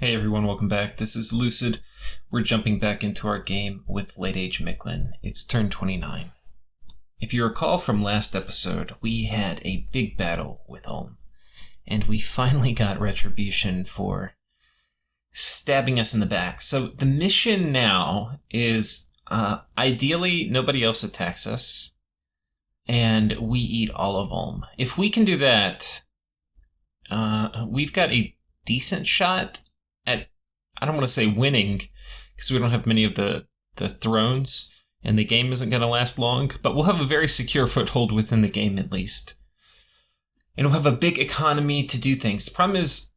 Hey everyone, welcome back. This is Lucid. We're jumping back into our game with Late Age Mictlan. It's turn 29. If you recall from last episode, we had a big battle with Ulm, and we finally got retribution for stabbing us in the back. So the mission now is, ideally, nobody else attacks us, and we eat all of Ulm. If we can do that, we've got a decent shot at, I don't want to say winning, because we don't have many of the thrones, and the game isn't going to last long, but we'll have a very secure foothold within the game at least. And we'll have a big economy to do things. The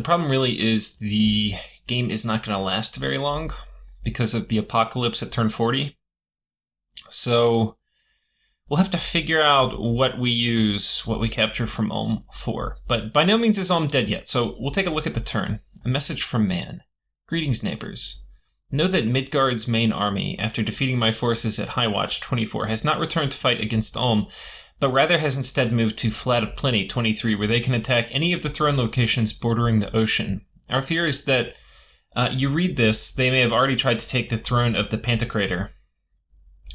problem really is the game is not going to last very long because of the apocalypse at turn 40. So we'll have to figure out what we capture from Ulm for. But by no means is Ulm dead yet, so we'll take a look at the turn. A message from Man. Greetings, neighbors. Know that Midgard's main army, after defeating my forces at High Watch 24, has not returned to fight against Ulm, but rather has instead moved to Flat of Plenty 23, where they can attack any of the throne locations bordering the ocean. Our fear is that you read this, they may have already tried to take the throne of the Pantocrator.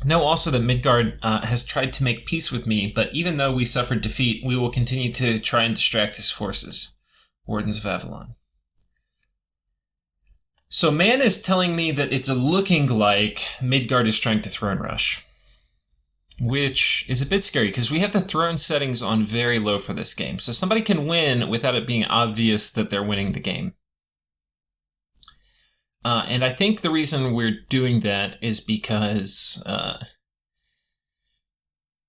Know also that Midgard has tried to make peace with me, but even though we suffered defeat, we will continue to try and distract his forces. Wardens of Avalon. So Man is telling me that it's looking like Midgard is trying to throne rush, which is a bit scary because we have the throne settings on very low for this game. So somebody can win without it being obvious that they're winning the game. And I think the reason we're doing that is because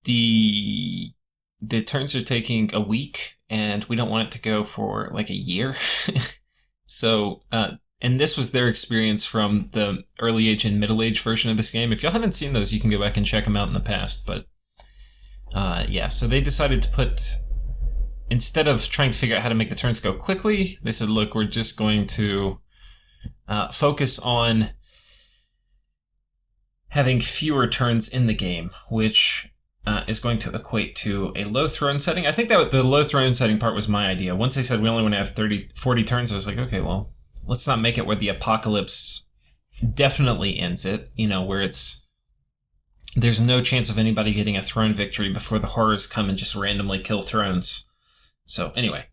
the turns are taking a week, and we don't want it to go for like a year. So, and this was their experience from the early age and middle age version of this game. If y'all haven't seen those, you can go back and check them out in the past. But so they decided to put, instead of trying to figure out how to make the turns go quickly, they said, look, we're just going to focus on having fewer turns in the game, which is going to equate to a low throne setting. I think that the low throne setting part was my idea. Once they said we only want to have 40 turns, I was like, okay, well, let's not make it where the apocalypse definitely ends it, where there's no chance of anybody getting a throne victory before the horrors come and just randomly kill thrones. So anyway,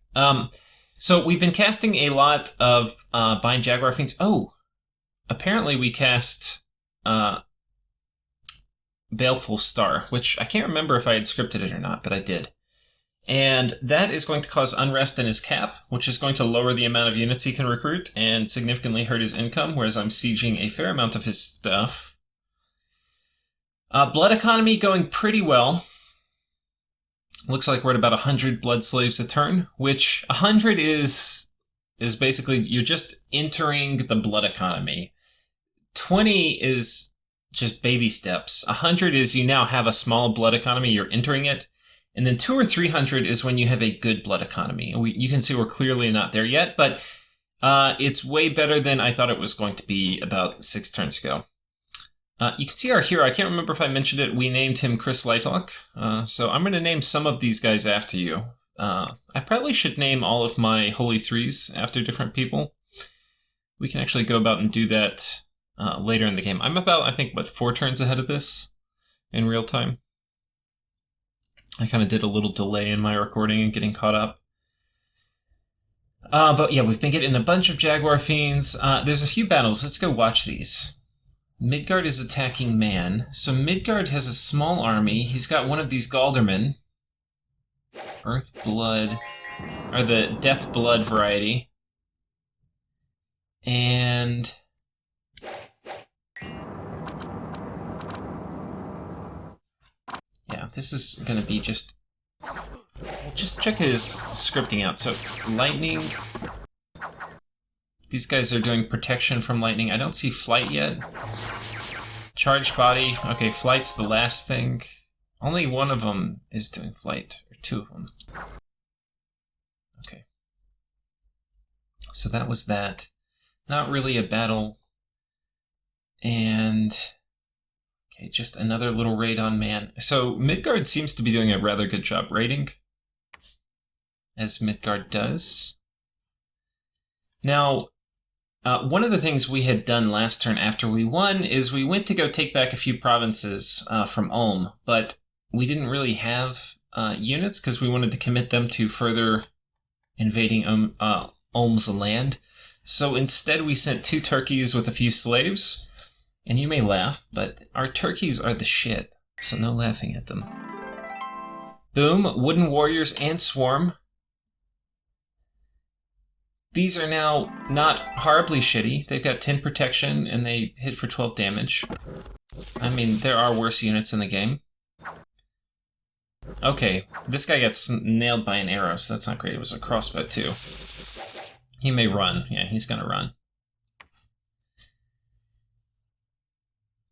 so we've been casting a lot of Bind Jaguar Fiends. Oh, apparently we cast Baleful Star, which I can't remember if I had scripted it or not, but I did. And that is going to cause unrest in his cap, which is going to lower the amount of units he can recruit and significantly hurt his income, whereas I'm sieging a fair amount of his stuff. Blood economy going pretty well. Looks like we're at about 100 blood slaves a turn, which 100 is basically you're just entering the blood economy. 20 is just baby steps. 100 is you now have a small blood economy, you're entering it. And then 200 or 300 is when you have a good blood economy. You can see we're clearly not there yet, but it's way better than I thought it was going to be about 6 turns ago. You can see our hero. I can't remember if I mentioned it. We named him Chris Lightlock. So I'm going to name some of these guys after you. I probably should name all of my Holy Threes after different people. We can actually go about and do that later in the game. I'm about, I think, 4 turns ahead of this in real time. I kind of did a little delay in my recording and getting caught up. But yeah, we've been getting a bunch of Jaguar Fiends. There's a few battles. Let's go watch these. Midgard is attacking Man. So Midgard has a small army. He's got one of these Galdermen. Earth Blood, or the Death Blood variety. And yeah, this is going to be just check his scripting out. So lightning. These guys are doing protection from lightning. I don't see flight yet. Charged body. Okay, flight's the last thing. Only one of them is doing flight, or 2 of them. Okay. So that was that. Not really a battle. And okay, just another little raid on Man. So Midgard seems to be doing a rather good job raiding, as Midgard does. Now, one of the things we had done last turn after we won is we went to go take back a few provinces from Ulm, but we didn't really have units because we wanted to commit them to further invading Ulm's land. So instead we sent 2 turkeys with a few slaves, and you may laugh, but our turkeys are the shit, so no laughing at them. Boom, wooden warriors and swarm. These are now not horribly shitty. They've got 10 protection and they hit for 12 damage. I mean, there are worse units in the game. Okay, this guy got nailed by an arrow, so that's not great. It was a crossbow too. He may run. Yeah, he's gonna run.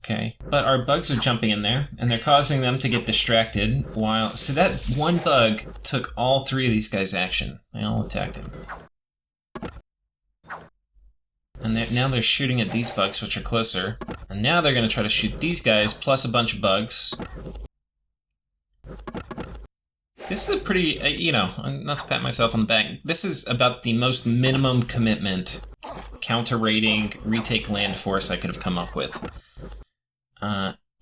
Okay, but our bugs are jumping in there, and they're causing them to get distracted while... So that one bug took all 3 of these guys' action. They all attacked him. And now they're shooting at these bugs, which are closer. And now they're going to try to shoot these guys, plus a bunch of bugs. This is a pretty, you know, not to pat myself on the back, this is about the most minimum commitment counter-raiding retake land force I could have come up with.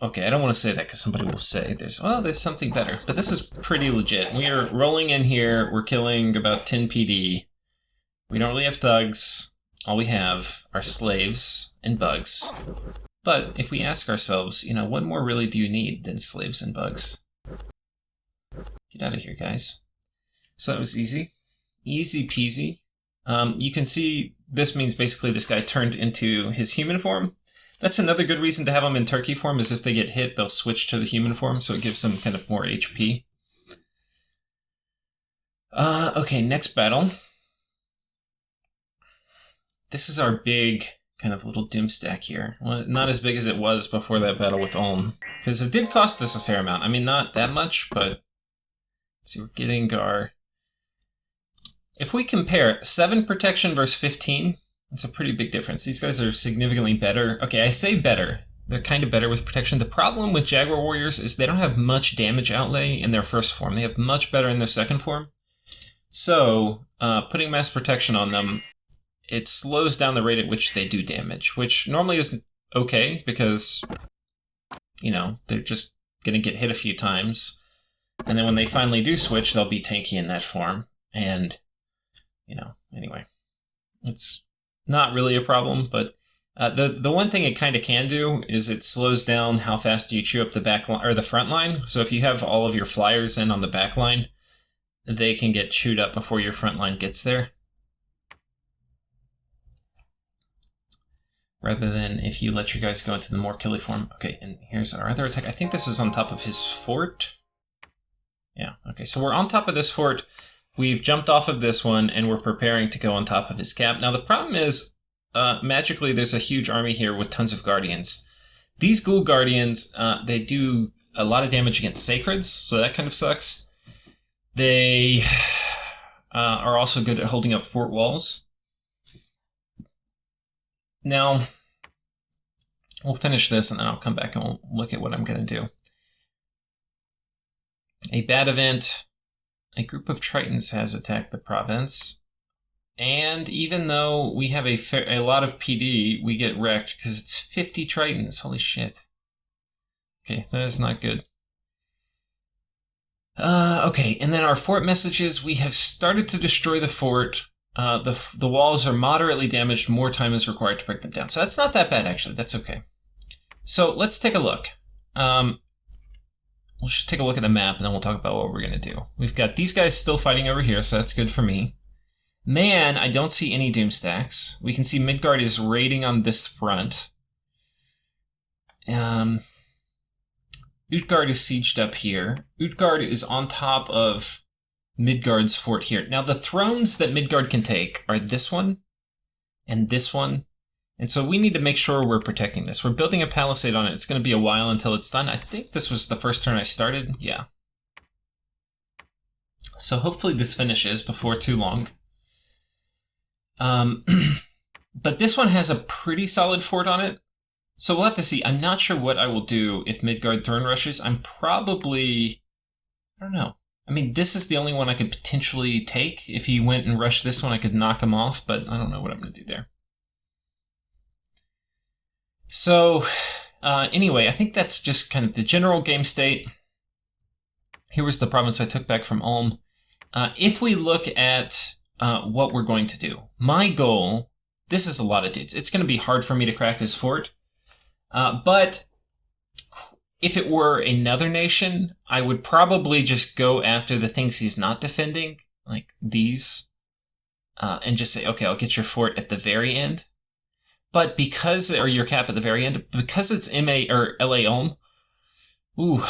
Okay, I don't want to say that because somebody will say there's something better. But this is pretty legit. We are rolling in here, we're killing about 10 PD. We don't really have thugs. All we have are slaves and bugs. But if we ask ourselves, you know, what more really do you need than slaves and bugs? Get out of here, guys. So that was easy. Easy peasy. You can see this means basically this guy turned into his human form. That's another good reason to have them in turkey form, is if they get hit, they'll switch to the human form, so it gives them kind of more HP. Okay, next battle. This is our big kind of little doom stack here. Well, not as big as it was before that battle with Ulm, because it did cost us a fair amount. I mean, not that much, but let's see, we're getting our... If we compare 7 protection versus 15, it's a pretty big difference. These guys are significantly better. Okay, I say better. They're kind of better with protection. The problem with Jaguar Warriors is they don't have much damage outlay in their first form. They have much better in their second form. So, putting mass protection on them, it slows down the rate at which they do damage, which normally is okay because, you know, they're just going to get hit a few times. And then when they finally do switch, they'll be tanky in that form. And, you know, anyway, it's not really a problem, but the one thing it kind of can do is it slows down how fast you chew up the back line or the front line. So if you have all of your flyers in on the back line, they can get chewed up before your front line gets there. Rather than if you let your guys go into the more killy form. Okay, and here's our other attack. I think this is on top of his fort. Yeah, okay, so we're on top of this fort. We've jumped off of this one, and we're preparing to go on top of his cap. Now, the problem is, magically, there's a huge army here with tons of guardians. These ghoul guardians, they do a lot of damage against sacreds, so that kind of sucks. They are also good at holding up fort walls. Now, we'll finish this, and then I'll come back and we'll look at what I'm going to do. A bad event. A group of Tritons has attacked the province. And even though we have a lot of PD, we get wrecked because it's 50 Tritons. Holy shit. Okay, that is not good. Okay, and then our fort messages. We have started to destroy the fort. The walls are moderately damaged. More time is required to break them down. So that's not that bad, actually. That's okay. So let's take a look. We'll just take a look at the map, and then we'll talk about what we're going to do. We've got these guys still fighting over here, so that's good for me. Man, I don't see any doom stacks. We can see Midgard is raiding on this front. Utgard is sieged up here. Utgard is on top of Midgard's fort here. Now, the thrones that Midgard can take are this one and this one. And so we need to make sure we're protecting this. We're building a palisade on it. It's going to be a while until it's done. I think this was the first turn I started. Yeah. So hopefully this finishes before too long. But this one has a pretty solid fort on it. So we'll have to see. I'm not sure what I will do if Midgard throne rushes. I'm probably... I don't know. I mean, this is the only one I could potentially take. If he went and rushed this one, I could knock him off, but I don't know what I'm going to do there. So, anyway, I think that's just kind of the general game state. Here was the province I took back from Ulm. If we look at what we're going to do, my goal, this is a lot of dudes. It's going to be hard for me to crack his fort, but if it were another nation, I would probably just go after the things he's not defending, like these, and just say, okay, I'll get your fort at the very end. But because, or your cap at the very end, because it's MA or LA Ulm, ooh,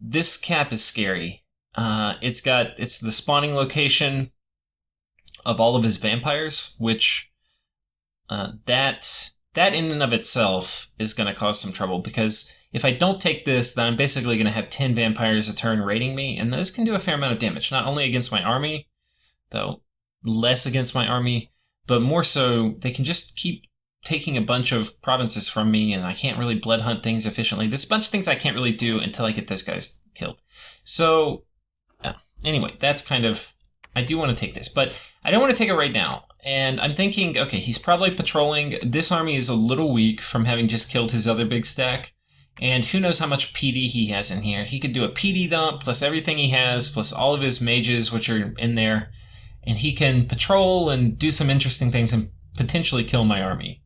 this cap is scary. It's the spawning location of all of his vampires, which that in and of itself is going to cause some trouble, because if I don't take this, then I'm basically going to have 10 vampires a turn raiding me, and those can do a fair amount of damage, not only against my army, though less against my army, but more so they can just keep taking a bunch of provinces from me, and I can't really blood hunt things efficiently. There's a bunch of things I can't really do until I get those guys killed. So, anyway, that's kind of... I do want to take this, but I don't want to take it right now. And I'm thinking, okay, he's probably patrolling. This army is a little weak from having just killed his other big stack. And who knows how much PD he has in here. He could do a PD dump, plus everything he has, plus all of his mages, which are in there. And he can patrol and do some interesting things and potentially kill my army.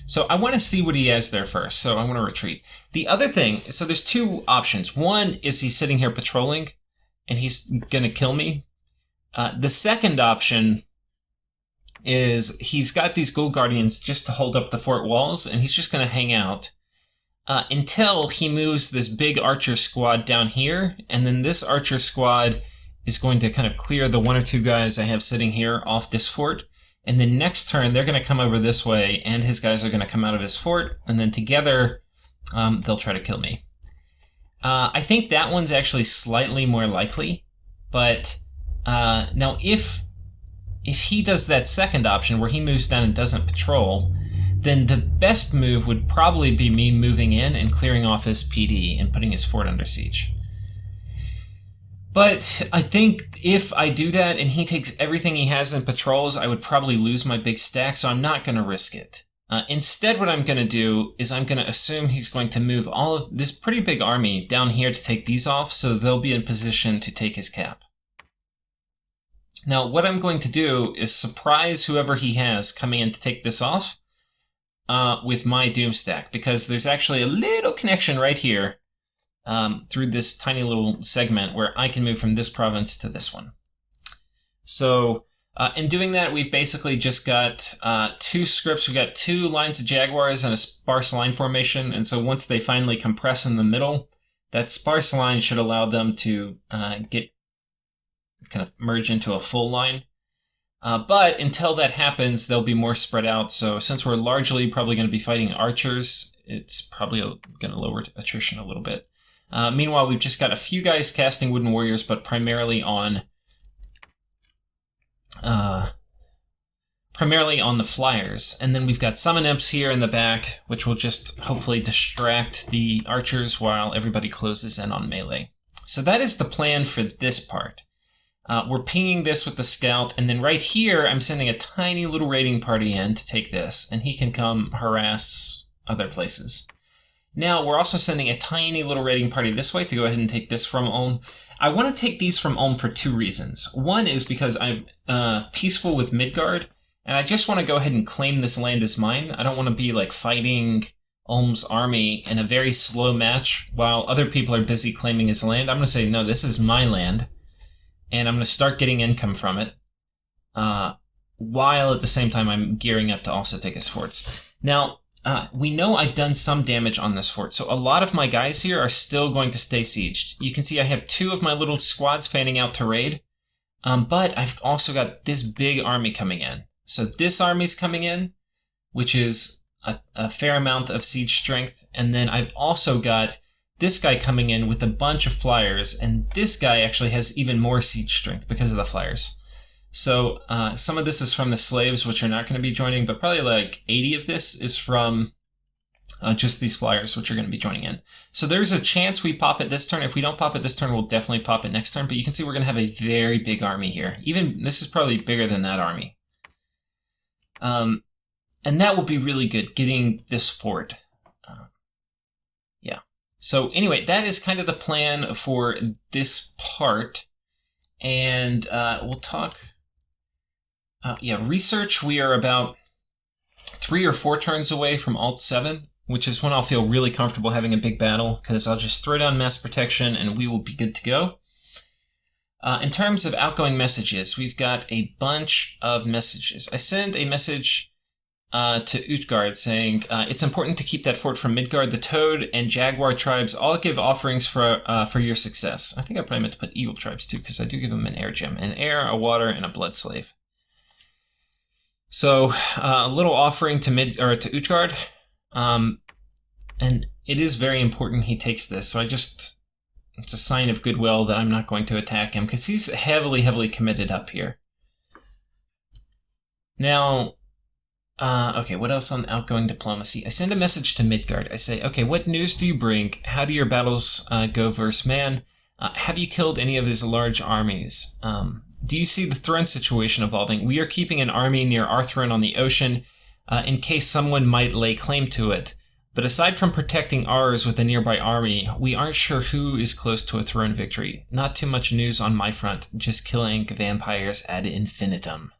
So I want to see what he has there first, so I want to retreat. The other thing, so there's two options. One is he's sitting here patrolling, and he's going to kill me. The second option is he's got these Gold Guardians just to hold up the fort walls, and he's just going to hang out until he moves this big archer squad down here, and then this archer squad is going to kind of clear the one or two guys I have sitting here off this fort, and then next turn they're going to come over this way, and his guys are going to come out of his fort, and then together they'll try to kill me. I think that one's actually slightly more likely, but now if he does that second option where he moves down and doesn't patrol, then the best move would probably be me moving in and clearing off his PD and putting his fort under siege. But I think if I do that and he takes everything he has in patrols, I would probably lose my big stack, so I'm not going to risk it. Instead, what I'm going to do is I'm going to assume he's going to move all of this pretty big army down here to take these off, so they'll be in position to take his cap. Now, what I'm going to do is surprise whoever he has coming in to take this off with my Doom stack, because there's actually a little connection right here through this tiny little segment where I can move from this province to this one. So in doing that, we've basically just got two scripts. We've got two lines of Jaguars and a sparse line formation, and so once they finally compress in the middle, that sparse line should allow them to get kind of merge into a full line. But until that happens, they'll be more spread out. So since we're largely probably going to be fighting archers, it's probably going to lower attrition a little bit. Meanwhile, we've just got a few guys casting Wooden Warriors, but primarily on the flyers. And then we've got Summon Imps here in the back, which will just hopefully distract the archers while everybody closes in on melee. So that is the plan for this part. We're pinging this with the scout, and then right here, I'm sending a tiny little raiding party in to take this, and he can come harass other places. Now, we're also sending a tiny little raiding party this way to go ahead and take this from Ulm. I want to take these from Ulm for two reasons. One is because I'm peaceful with Midgard, and I just want to go ahead and claim this land as mine. I don't want to be like fighting Ulm's army in a very slow match while other people are busy claiming his land. I'm going to say, no, this is my land. And I'm going to start getting income from it, while at the same time I'm gearing up to also take his forts. Now, we know I've done some damage on this fort, so a lot of my guys here are still going to stay sieged. You can see I have two of my little squads fanning out to raid, but I've also got this big army coming in. So this army's coming in, which is a fair amount of siege strength, and then I've also got this guy coming in with a bunch of flyers, and this guy actually has even more siege strength because of the flyers. So some of this is from the slaves, which are not going to be joining, but probably like 80 of this is from just these flyers, which are going to be joining in. So there's a chance we pop it this turn. If we don't pop it this turn, we'll definitely pop it next turn. But you can see we're going to have a very big army here. Even this is probably bigger than that army. And that will be really good, getting this fort. Yeah. So anyway, that is kind of the plan for this part. And we'll talk... research, we are about 3 or 4 turns away from Alt 7, which is when I'll feel really comfortable having a big battle, because I'll just throw down mass protection and we will be good to go. In terms of outgoing messages, we've got a bunch of messages. I send a message to Utgard saying, it's important to keep that fort from Midgard. The Toad and Jaguar tribes all give offerings for your success. I think I probably meant to put Eagle tribes too, because I do give them an air gem. An air, a water, and a blood slave. So a little offering to Utgard. And it is very important he takes this. So it's a sign of goodwill that I'm not going to attack him, because he's heavily, heavily committed up here. Now, okay, what else on outgoing diplomacy? I send a message to Midgard. I say, okay, what news do you bring? How do your battles go versus man? Have you killed any of his large armies? Do you see the throne situation evolving? We are keeping an army near our throne on the ocean in case someone might lay claim to it. But aside from protecting ours with a nearby army, we aren't sure who is close to a throne victory. Not too much news on my front, just killing vampires ad infinitum.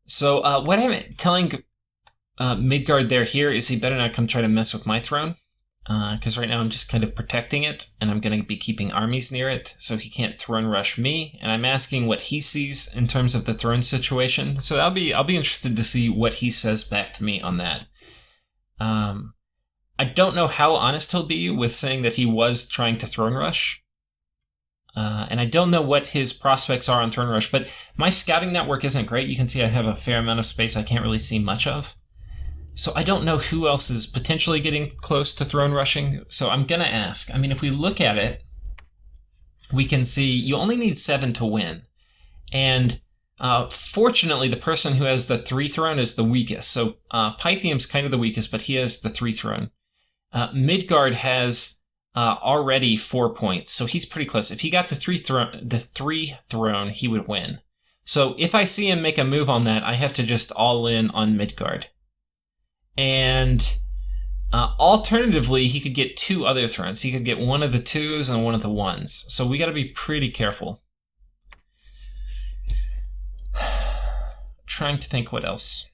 So what I'm telling Midgard here is he better not come try to mess with my throne. Because right now I'm just kind of protecting it, and I'm going to be keeping armies near it, so he can't throne rush me. And I'm asking what he sees in terms of the throne situation. So I'll be interested to see what he says back to me on that. I don't know how honest he'll be with saying that he was trying to throne rush. And I don't know what his prospects are on throne rush, but my scouting network isn't great. You can see I have a fair amount of space I can't really see much of. So I don't know who else is potentially getting close to throne rushing. So I'm going to ask. I mean, if we look at it, we can see you only need 7 to win. And fortunately, the person who has the 3 throne is the weakest. So Pythium's kind of the weakest, but he has the 3 throne. Midgard has already 4 points, so he's pretty close. If he got the 3 throne, he would win. So if I see him make a move on that, I have to just all in on Midgard. And alternatively, he could get 2 other thrones. He could get one of the 2s and one of the 1s. So we got to be pretty careful. Trying to think what else.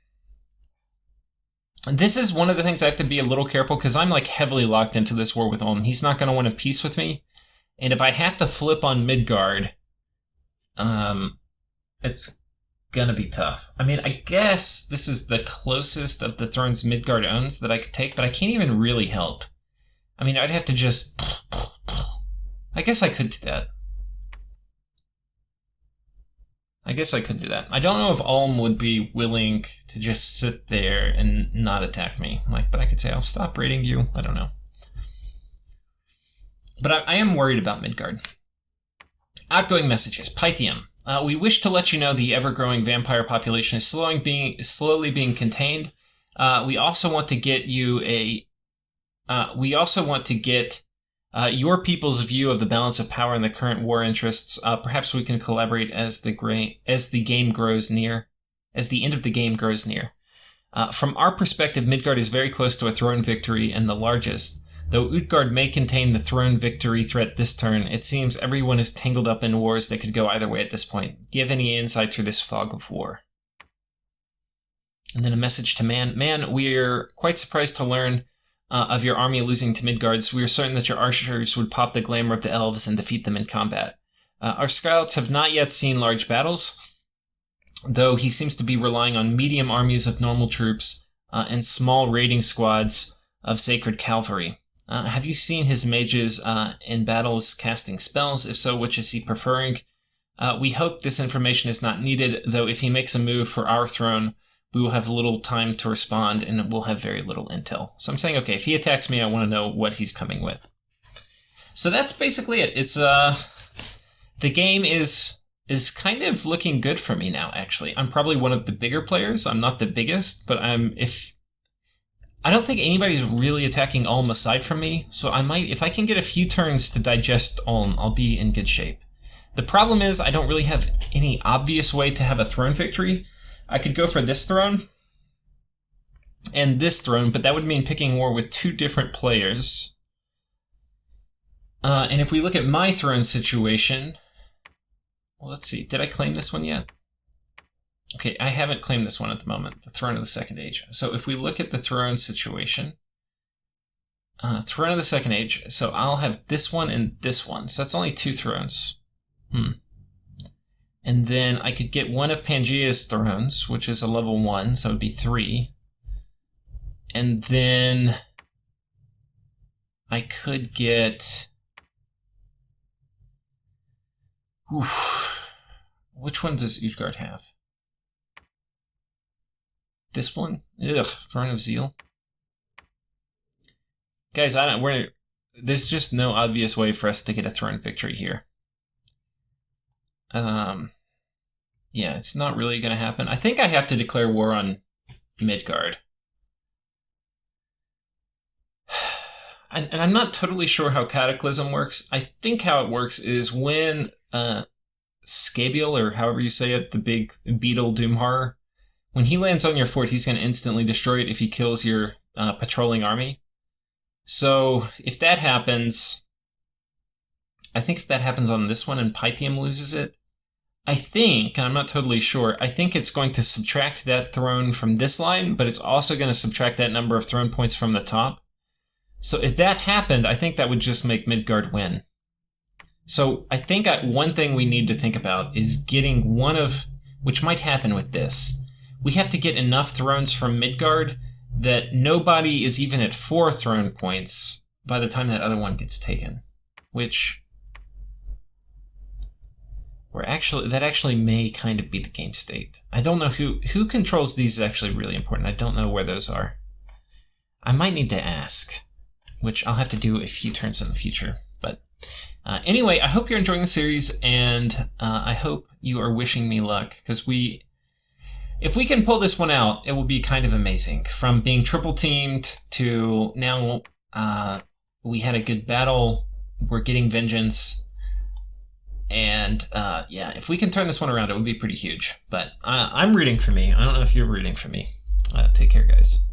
This is one of the things I have to be a little careful, because I'm like heavily locked into this war with Ulm. He's not going to want a peace with me. And if I have to flip on Midgard, it's going to be tough. I mean, I guess this is the closest of the thrones Midgard owns that I could take, but I can't even really help. I mean, I'd have to just... I guess I could do that. I don't know if Ulm would be willing to just sit there and not attack me. But I could say, I'll stop raiding you. I don't know. But I am worried about Midgard. Outgoing messages. Pythium. We wish to let you know the ever-growing vampire population is slowly being contained. We also want to get you your people's view of the balance of power in the current war interests. Perhaps we can collaborate as the game grows near, as the end of the game grows near. From our perspective, Midgard is very close to a throne victory and the largest. Though Utgard may contain the throne victory threat this turn, it seems everyone is tangled up in wars that could go either way at this point. Give any insight through this fog of war. And then a message to Man. Man, we're quite surprised to learn of your army losing to Midgards. We are certain that your archers would pop the glamour of the elves and defeat them in combat. Our scouts have not yet seen large battles, though he seems to be relying on medium armies of normal troops and small raiding squads of sacred cavalry. Have you seen his mages in battles casting spells? If so, which is he preferring? We hope this information is not needed, though if he makes a move for our throne, we will have little time to respond and we'll have very little intel. So I'm saying, okay, if he attacks me, I want to know what he's coming with. So that's basically it. It's the game is kind of looking good for me now, actually. I'm probably one of the bigger players. I'm not the biggest, but I don't think anybody's really attacking Ulm aside from me, so I might, if I can get a few turns to digest Ulm, I'll be in good shape. The problem is I don't really have any obvious way to have a throne victory. I could go for this throne and this throne, but that would mean picking war with two different players. And if we look at my throne situation, well, let's see, did I claim this one yet? Okay, I haven't claimed this one at the moment, the Throne of the Second Age. So if we look at the throne situation, Throne of the Second Age, so I'll have this one and this one. So that's only 2 thrones. And then I could get one of Pangea's thrones, which is a level 1, so it would be 3. And then I could get... Which one does Utgard have? This one? Ugh, Throne of Zeal. Guys, there's just no obvious way for us to get a throne victory here. Yeah, it's not really going to happen. I think I have to declare war on Midgard. And I'm not totally sure how Cataclysm works. I think how it works is when Skabiel, or however you say it, the big beetle doom horror, when he lands on your fort, he's going to instantly destroy it if he kills your patrolling army. So if that happens, I think if that happens on this one and Pythium loses it, I think, and I'm not totally sure, I think it's going to subtract that throne from this line, but it's also going to subtract that number of throne points from the top. So if that happened, I think that would just make Midgard win. So I think one thing we need to think about is getting one of, which might happen with this, we have to get enough thrones from Midgard that nobody is even at 4 throne points by the time that other one gets taken. Which, that actually may kind of be the game state. I don't know who controls these is actually really important. I don't know where those are. I might need to ask, which I'll have to do a few turns in the future. But anyway, I hope you're enjoying the series, and I hope you are wishing me luck, because if we can pull this one out, it will be kind of amazing. From being triple teamed to now we had a good battle, we're getting vengeance, and yeah, if we can turn this one around, it would be pretty huge. But I'm rooting for me. I don't know if you're rooting for me. Take care, guys.